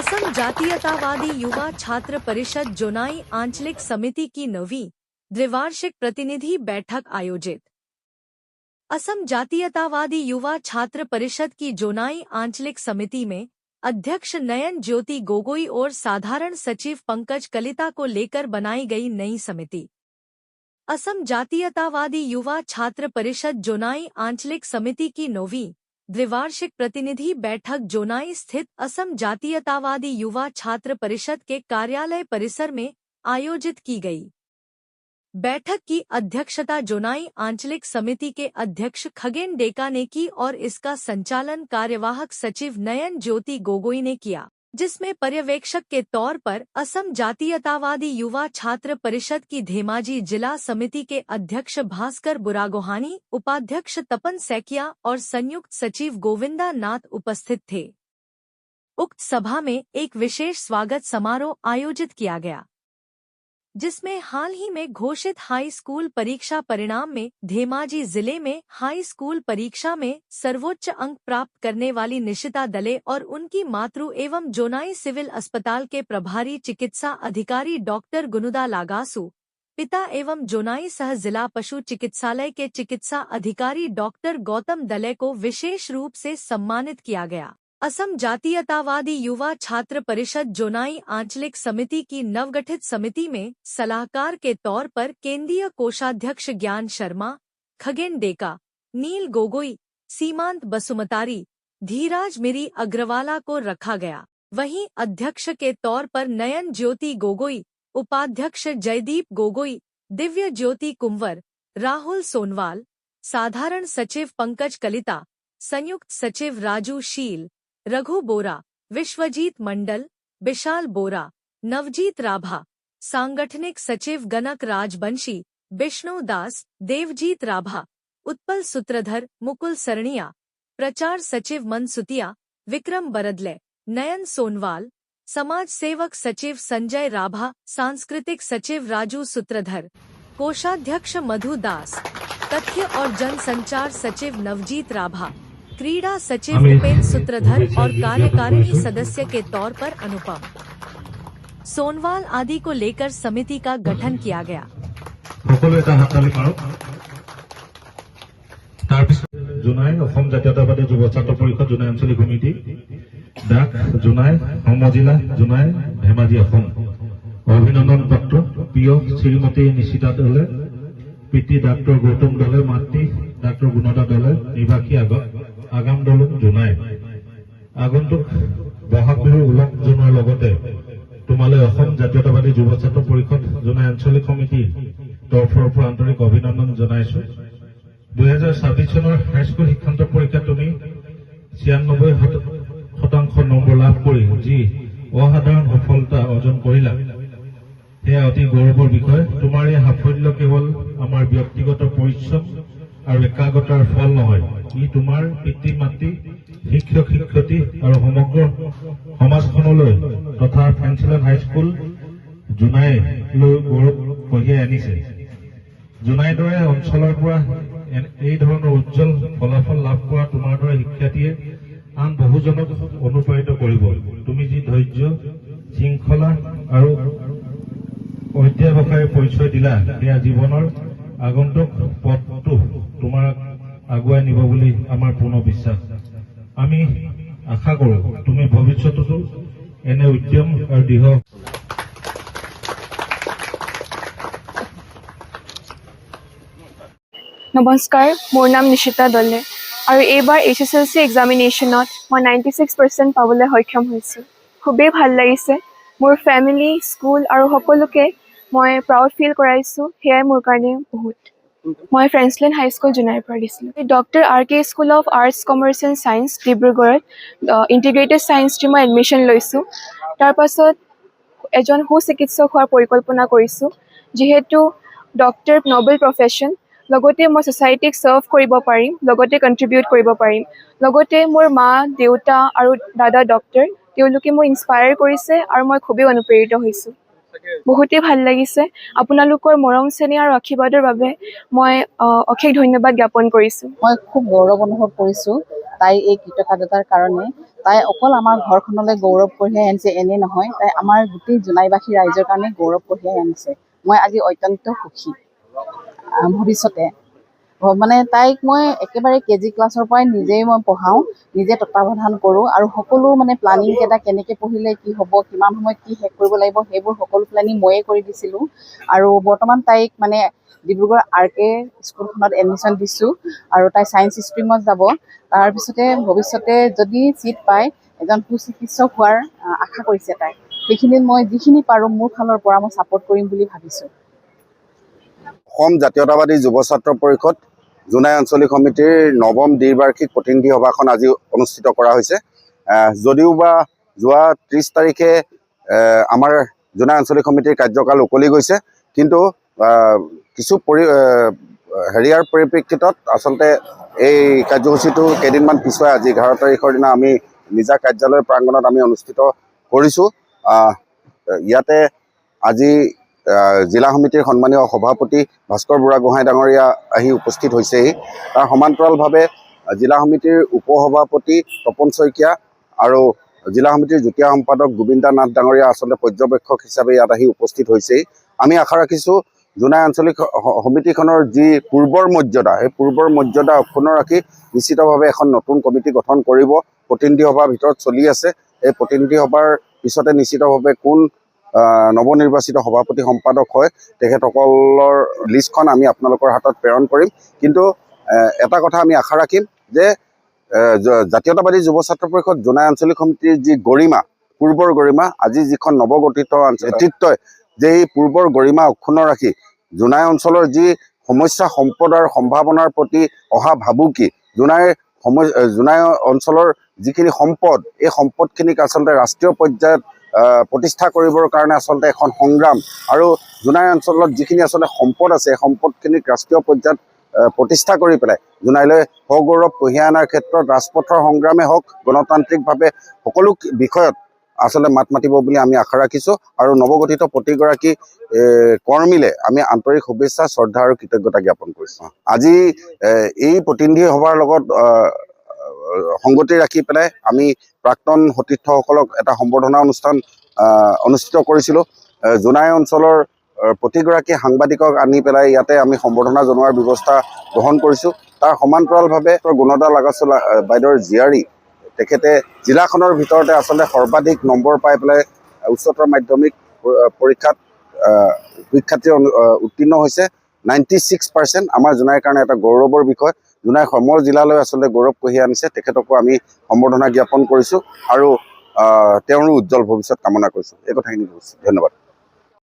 असम जातीयतावादी युवा छात्र परिषद जोनाई आंचलिक समिति की 9वीं द्विवार्षिक प्रतिनिधि बैठक आयोजित। असम जातीयतावादी युवा छात्र परिषद की जोनाई आंचलिक समिति में अध्यक्ष नयन ज्योति गोगोई और साधारण सचिव पंकज कलिता को लेकर बनाई गई नई समिति। असम जातीयतावादी युवा छात्र परिषद जोनाई आंचलिक समिति की 9वीं द्विवार्षिक प्रतिनिधि बैठक जोनाई स्थित असम जातीयतावादी युवा छात्र परिषद के कार्यालय परिसर में आयोजित की गई। बैठक की अध्यक्षता जोनाई आंचलिक समिति के अध्यक्ष खगेन डेका ने की और इसका संचालन कार्यवाहक सचिव नयन ज्योति गोगोई ने किया, जिसमें पर्यवेक्षक के तौर पर असम जातीयतावादी युवा छात्र परिषद की धेमाजी जिला समिति के अध्यक्ष भास्कर बुरागोहानी, उपाध्यक्ष तपन सैकिया और संयुक्त सचिव गोविंदा नाथ उपस्थित थे। उक्त सभा में एक विशेष स्वागत समारोह आयोजित किया गया, जिसमें हाल ही में घोषित हाई स्कूल परीक्षा परिणाम में धेमाजी जिले में हाई स्कूल परीक्षा में सर्वोच्च अंक प्राप्त करने वाली निशिता दले और उनकी मातृ एवं जोनाई सिविल अस्पताल के प्रभारी चिकित्सा अधिकारी डॉक्टर गुनुदा लागासु, पिता एवं जोनाई सह जिला पशु चिकित्सालय के चिकित्सा अधिकारी डॉक्टर गौतम दले को विशेष रूप से सम्मानित किया गया। असम जातीयतावादी युवा छात्र परिषद जोनाई आंचलिक समिति की नवगठित समिति में सलाहकार के तौर पर केंद्रीय कोषाध्यक्ष ज्ञान शर्मा, खगेन डेका, नील गोगोई, सीमांत बसुमतारी, धीराज मिरी अग्रवाला को रखा गया। वहीं अध्यक्ष के तौर पर नयन ज्योति गोगोई, उपाध्यक्ष जयदीप गोगोई, दिव्य ज्योति कुंवर, राहुल सोनवाल, साधारण सचिव पंकज कलिता, संयुक्त सचिव राजू शील, रघु बोरा, विश्वजीत मंडल, विशाल बोरा, नवजीत राभा, सांगठनिक सचिव गनक राजबंशी, विष्णु दास, देवजीत राभा, उत्पल सूत्रधर, मुकुल सरनिया, प्रचार सचिव मनसुतिया, विक्रम बरदले, नयन सोनवाल, समाज सेवक सचिव संजय राभा, सांस्कृतिक सचिव राजू सूत्रधर, कोषाध्यक्ष मधु दास, तथ्य और जनसंचार सचिव नवजीत राभा, क्रीड़ा सचिव उपेंद्र सूत्रधर और कार्यकारिणी सदस्य के तौर पर अनुपम सोनवाल आदि को लेकर समिति का गठन किया गया। जोनाई असम जातीयतावादी युवा छात्र परिषद जोनाई आंचलिक समिति डाक जोनाई समजिला जोनाई धेमाजी असम अभिनंदन पत्र प्रिय श्रीमती निशिता दले, पिता डॉक्टर गौतम दले, मातृ डॉक्टर गुणदा दले, निवासी आगाम दल जोनाई आगंतुक बहाग बिहु उल्लास जनार लगते तुम्हारे असम जातीयतावादी युवा छात्र परिषद जोनाई आंचलिक समिति तरफर पर आंतरिक अभिनंदन जनाइছো। 2026 চনৰ হাইস্কুল শিক্ষান্ত পৰীক্ষাত তুমি 96% নম্বৰ লাভ কৰি যি অসাধাৰণ সফলতা অৰ্জন কৰিলা, সেয়া অতি গৌৰৱৰ বিষয়। তোমাৰ এই সাফল্য কেৱল আমাৰ ব্যক্তিগত পৰিশ্ৰম আৰু একাগ্ৰতাৰ ফল নহয়, ই তোমাৰ পিতৃ মাতৃ, শিক্ষক শিক্ষয়িত্ৰী আৰু সমগ্ৰ সমাজখনলৈ তথা ফেঞ্চিলেন হাইস্কুল জোনাইলৈ গৌৰৱ কঢ়িয়াই আনিছে। জোনাইৰ দৰে অঞ্চলৰ পৰা এই ধৰণৰ উজ্জ্বল ফলাফল লাভ কৰা তোমাৰ দৰে শিক্ষাৰ্থীয়ে আন বহুজনক অনুপ্ৰাণিত কৰিব। তুমি যি ধৈৰ্য, শৃংখলা আৰু অধ্যাৱসায়ৰ পৰিচয় দিলা, সেয়া জীৱনৰ আগন্তুক পথটো তোমাৰ আগুৱাই নিব বুলি আমাৰ পূৰ্ণ বিশ্বাস। আমি আশা কৰো তুমি ভৱিষ্যততো এনে উদ্যম আৰু দৃঢ় নমস্কাৰ, মোৰ নাম নিশিতা দলে আৰু এইবাৰ HSLC এক্সামিনেশ্যনত মই 96% পাবলৈ সক্ষম হৈছোঁ। খুবেই ভাল লাগিছে। মোৰ ফেমিলি, স্কুল আৰু সকলোকে মই প্ৰাউড ফিল কৰাইছোঁ, সেয়াই মোৰ কাৰণে বহুত। মই ফ্ৰেঞ্চলেণ্ড হাইস্কুল জোনাইৰ পৰা দিছিলোঁ। Doctor RK school of arts, commerce and science ডিব্ৰুগড়ত ইণ্টিগ্ৰেটেড ছায়েন্স ষ্ট্ৰীমৰ এডমিশ্যন লৈছোঁ। তাৰপাছত এজন সুচিকিৎসক হোৱাৰ পৰিকল্পনা কৰিছোঁ, যিহেতু ডক্টৰ নবেল প্ৰফেশ্যন। লগতে মই ছ'চাইটিক ছাৰ্ভ কৰিব পাৰিম, লগতে কণ্ট্ৰিবিউট কৰিব পাৰিম। লগতে মোৰ মা, দেউতা আৰু দাদা ডক্টৰ, তেওঁলোকে মোক ইনস্পায়াৰ কৰিছে আৰু মই খুবেই অনুপ্ৰেৰিত হৈছোঁ। বহুতেই ভাল লাগিছে। আপোনালোকৰ মৰম চেনেহ আৰু আশীৰ্বাদৰ বাবে মই অশেষ ধন্যবাদ জ্ঞাপন কৰিছোঁ। মই খুব গৌৰৱ অনুভৱ কৰিছোঁ তাইৰ এই কৃতকাৰ্যতাৰ কাৰণে। তাই অকল আমাৰ ঘৰখনলৈ গৌৰৱ কঢ়িয়াই আনিছে এনে নহয়, তাই আমাৰ গোটেই জোনাইবাসী ৰাইজৰ কাৰণে গৌৰৱ কঢ়িয়াই আনিছে। মই আজি অত্যন্ত সুখী। ভৱিষ্যতে মানে তাইক মই একেবাৰে KG ক্লাছৰ পৰাই নিজেই মই পঢ়াওঁ, নিজে তত্বাৱধান কৰোঁ আৰু সকলো মানে প্লানিংকেইটা কেনেকৈ পঢ়িলে কি হ'ব, কিমান সময়ত কি শেষ কৰিব লাগিব, সেইবোৰ সকলো প্লেনিং ময়ে কৰি দিছিলোঁ। আৰু বৰ্তমান তাইক মানে ডিব্ৰুগড় RK স্কুলখনত এডমিশ্যন দিছোঁ আৰু তাই ছায়েন্স ষ্ট্ৰীমত যাব। তাৰপিছতে ভৱিষ্যতে যদি ছিট পায় এজন সুচিকিৎসক হোৱাৰ আশা কৰিছে তাই। সেইখিনিত মই যিখিনি পাৰোঁ মোৰ ফালৰ পৰা মই ছাপোৰ্ট কৰিম বুলি ভাবিছোঁ। অসম জাতীয়তাবাদী যুৱ ছাত্ৰ পৰিষদ জোনাই আঞ্চলিক সমিতিৰ 9ম দ্বিবাৰ্ষিক প্ৰতিনিধি সভাখন আজি অনুষ্ঠিত কৰা হৈছে। যদিও বা যোৱা 30 তাৰিখে আমাৰ জোনাই আঞ্চলিক সমিতিৰ কাৰ্যকাল উকলি গৈছে, কিন্তু কিছু হেৰিয়াৰ পৰিপ্ৰেক্ষিতত আচলতে এই কাৰ্যসূচীটো কেইদিনমান পিছুৱাই আজি 11 তাৰিখৰ দিনা আমি নিজা কাৰ্যালয় প্ৰাংগণত আমি অনুষ্ঠিত কৰিছোঁ। ইয়াতে আজি জিলা সমিতিৰ সন্মানীয় সভাপতি ভাস্কৰ বুঢ়াগোহাঁই ডাঙৰীয়া আহি উপস্থিত হৈছেহি। তাৰ সমান্তৰালভাৱে জিলা সমিতিৰ উপসভাপতি তপন শইকীয়া আৰু জিলা সমিতিৰ যুটীয়া সম্পাদক গোবিন্দা নাথ ডাঙৰীয়া আচলতে পৰ্যবেক্ষক হিচাপে ইয়াত আহি উপস্থিত হৈছেহি। আমি আশা ৰাখিছোঁ জোনাই আঞ্চলিক সমিতিখনৰ যি পূৰ্বৰ মৰ্যাদা, সেই পূৰ্বৰ মৰ্যাদা অক্ষুণ্ণ ৰাখি নিশ্চিতভাৱে এখন নতুন কমিটি গঠন কৰিব। প্ৰতিনিধি সভাৰ ভিতৰত চলি আছে। এই প্ৰতিনিধি সভাৰ পিছতে নিশ্চিতভাৱে কোন নৱনিৰ্বাচিত সভাপতি সম্পাদক হয় তেখেতসকলৰ লিষ্টখন আমি আপোনালোকৰ হাতত প্ৰেৰণ কৰিম। কিন্তু এটা কথা আমি আশা ৰাখিম যে জাতীয়তাবাদী যুৱ ছাত্ৰ পৰিষদ জোনাই আঞ্চলিক সমিতিৰ যি গৰিমা, পূৰ্বৰ গৰিমা, আজি যিখন নৱগঠিত নেতৃত্বই যে এই পূৰ্বৰ গৰিমা অক্ষুণ্ণ ৰাখি জোনাই অঞ্চলৰ যি সমস্যা সম্পদ আৰু সম্ভাৱনাৰ প্ৰতি অহা ভাবুকি, জোনাই অঞ্চলৰ যিখিনি সম্পদ, এই সম্পদখিনিক আচলতে ৰাষ্ট্ৰীয় পৰ্যায়ত প্ৰতিষ্ঠা কৰিবৰ কাৰণে আচলতে এখন সংগ্ৰাম, আৰু জোনাই অঞ্চলত যিখিনি আচলতে সম্পদ আছে, এই সম্পদখিনিক ৰাষ্ট্ৰীয় পৰ্যায়ত প্ৰতিষ্ঠা কৰি পেলাই জোনাইলৈ সগৌৰৱ কঢ়িয়াই অনাৰ ক্ষেত্ৰত ৰাজপথৰ সংগ্ৰামেই হওক, গণতান্ত্ৰিকভাৱে সকলো বিষয়ত আচলতে মাত মাতিব বুলি আমি আশা ৰাখিছোঁ। আৰু নৱগঠিত প্ৰতিগৰাকী কৰ্মীলে আমি আন্তৰিক শুভেচ্ছা, শ্ৰদ্ধা আৰু কৃতজ্ঞতা জ্ঞাপন কৰিছোঁ। আজি এই প্ৰতিনিধি সভাৰ লগত সংগতি ৰাখি পেলাই আমি প্ৰাক্তন সতীৰ্থসকলক এটা সম্বৰ্ধনা অনুষ্ঠান অনুষ্ঠিত কৰিছিলোঁ। জোনাই অঞ্চলৰ প্ৰতিগৰাকী সাংবাদিকক আনি পেলাই ইয়াতে আমি সম্বৰ্ধনা জনোৱাৰ ব্যৱস্থা গ্ৰহণ কৰিছোঁ। তাৰ সমান্তৰালভাৱে গুণদা লাগাচোলা বাইদেউৰ জীয়াৰী, তেখেতে জিলাখনৰ ভিতৰতে আচলতে সৰ্বাধিক নম্বৰ পাই পেলাই উচ্চতৰ মাধ্যমিক পৰীক্ষাত পৰীক্ষাৰ্থী উত্তীৰ্ণ হৈছে। 96%। আমাৰ জোনাইৰ কাৰণে এটা গৌৰৱৰ বিষয়। জোনাই সমৰ জিলালৈ আচলতে গৌৰৱ কঢ়িয়াই আনিছে। তেখেতকো আমি সম্বৰ্ধনা জ্ঞাপন কৰিছোঁ আৰু তেওঁৰো উজ্জ্বল ভৱিষ্যত কামনা কৰিছোঁ। এই কথাখিনি কৈছোঁ। ধন্যবাদ।